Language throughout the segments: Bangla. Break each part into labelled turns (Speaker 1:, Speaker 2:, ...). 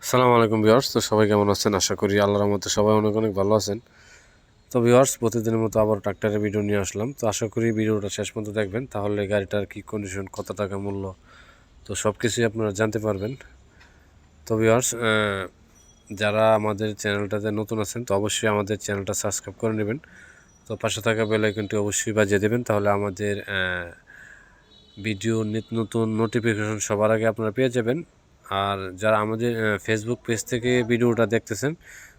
Speaker 1: আসসালামু আলাইকুম ভিউয়ার্স। তো সবাই কেমন আছেন? আশা করি আল্লাহর রহমতে সবাই অনেক অনেক ভালো আছেন। তো ভিউয়ার্স, প্রতিদিনের মতো আবার ট্রাক্টরের ভিডিও নিয়ে আসলাম। তো আশা করি ভিডিওটা শেষ পর্যন্ত দেখবেন, তাহলে গাড়িটার কী কন্ডিশন, কত টাকা মূল্য, তো সব কিছুই আপনারা জানতে পারবেন। তো ভিউয়ার্স, যারা আমাদের চ্যানেলটাতে নতুন আছেন তো অবশ্যই আমাদের চ্যানেলটা সাবস্ক্রাইব করে নেবেন। তো পাশে থাকা বেল আইকনটি অবশ্যই বাজিয়ে দেবেন, তাহলে আমাদের ভিডিও নিত্য নতুন নোটিফিকেশন সবার আগে আপনারা পেয়ে যাবেন। আর যারা আমাদের ফেসবুক পেজ থেকে ভিডিওটা দেখতেছেন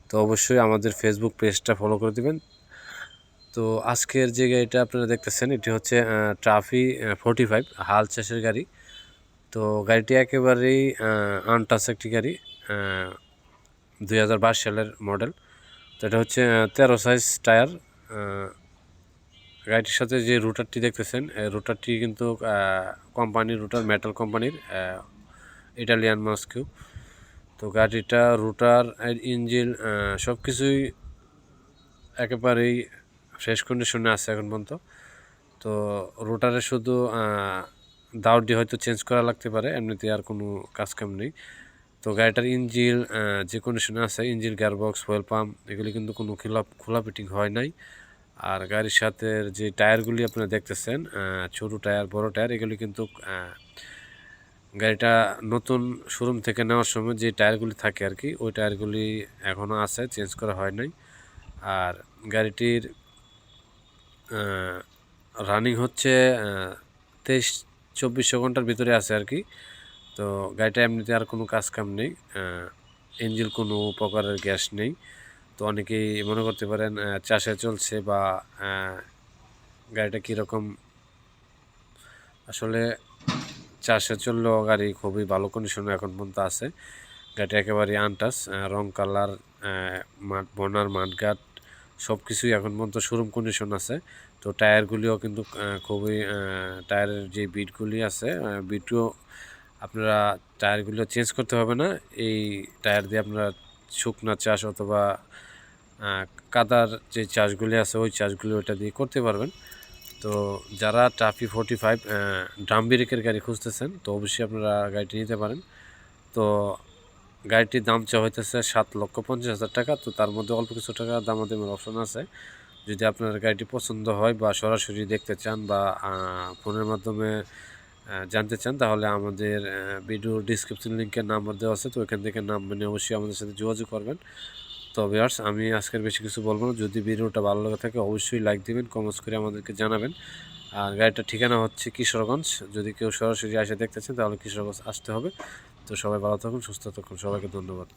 Speaker 1: তো অবশ্যই আমাদের ফেসবুক পেজটা ফলো করে দেবেন। তো আজকের যে গাড়িটা আপনারা দেখতেছেন এটি হচ্ছে ট্রাফি 45 হাল চাষের গাড়ি। তো গাড়িটি একেবারেই আনটাচ একটি গাড়ি, 2022 সালের মডেল। তো এটা হচ্ছে 13 সাইজ টায়ার। গাড়িটির সাথে যে রুটারটি দেখতেছেন রুটারটি কিন্তু কোম্পানির রুটার, মেটাল কোম্পানির, ইটালিয়ান মাস্কিউ। তো গাড়িটা রুটার ইঞ্জিন সব কিছুই একেবারেই ফ্রেশ কন্ডিশনে আছে এখন পর্যন্ত। তো রুটারে শুধু দাউডি হয়তো চেঞ্জ করা লাগতে পারে, এমনিতে আর কোনো কাজকাম নেই। তো গাড়িটার ইঞ্জিন যে কন্ডিশনে আছে, ইঞ্জিন, গিয়ারবক্স, ফুয়েল পাম্প এগুলি কিন্তু কোনো খোলা ফিটিং হয় নাই। আর গাড়ির সাথে যে টায়ারগুলি আপনারা দেখতেছেন, ছোটো টায়ার, বড় টায়ার, এগুলি কিন্তু গাড়িটা নতুন শোরুম থেকে নেওয়ার সময় যে টায়ারগুলি থাকে আর কি, ওই টায়ারগুলি এখনও আছে, চেঞ্জ করা হয় নাই। আর গাড়িটির রানিং হচ্ছে 23-24 ঘন্টার ভিতরে আছে আর কি। তো গাড়িটা এমনিতে আর কোনো কাজ কাম নেই, ইঞ্জিন কোনো প্রকারের গ্যাস নেই। তো অনেকেই মনে করতে পারেন চাষে চলছে বা গাড়িটা কীরকম, আসলে চাষে চললেও গাড়ি খুবই ভালো কন্ডিশনে এখন পর্যন্ত আছে। গাড়িটা একেবারেই আনটাচ, রং কালার, বনার মাঠঘাট সব কিছুই এখন পর্যন্ত শোরুম কন্ডিশন আছে। তো টায়ারগুলিও কিন্তু খুবই, টায়ারের যে বিটগুলি আছে বিটও আপনারা টায়ারগুলো চেঞ্জ করতে হবে না। এই টায়ার দিয়ে আপনারা শুকনা চাষ অথবা কাদার যে চাষগুলি আছে ওই চাষগুলি ওইটা দিয়ে করতে পারবেন। তো যারা ট্রাফি 45 ড্রাম ব্রেকের গাড়ি খুঁজতেছেন তো অবশ্যই আপনারা গাড়িটি নিতে পারেন। তো গাড়িটির দাম চাওয়া হইতেছে 7,50,000 টাকা। তো তার মধ্যে অল্প কিছু টাকা দামাদামির অপশন আছে। যদি আপনার গাড়িটি পছন্দ হয় বা সরাসরি দেখতে চান বা ফোনের মাধ্যমে জানতে চান, তাহলে আমাদের ভিডিও ডিসক্রিপশন লিঙ্কে নাম্বার দেওয়া আছে, তো ওইখান থেকে নাম্বার নিয়ে অবশ্যই আমাদের সাথে যোগাযোগ করবেন। তো ভিউয়ার্স, আমি আজকের বেশি কিছু বলবো না। যদি ভিডিওটা ভালো লাগে থাকে অবশ্যই লাইক দিবেন, কমেন্টস করে আমাদেরকে জানাবেন। আর গাড়িটার ঠিকানা হচ্ছে কিশোরগঞ্জ। যদি কেউ সরাসরি এসে দেখতে চান তাহলে কিশোরগঞ্জ আসতে হবে। তো সবাই ভালো থাকুন, সুস্থ থাকুন, সবাইকে ধন্যবাদ।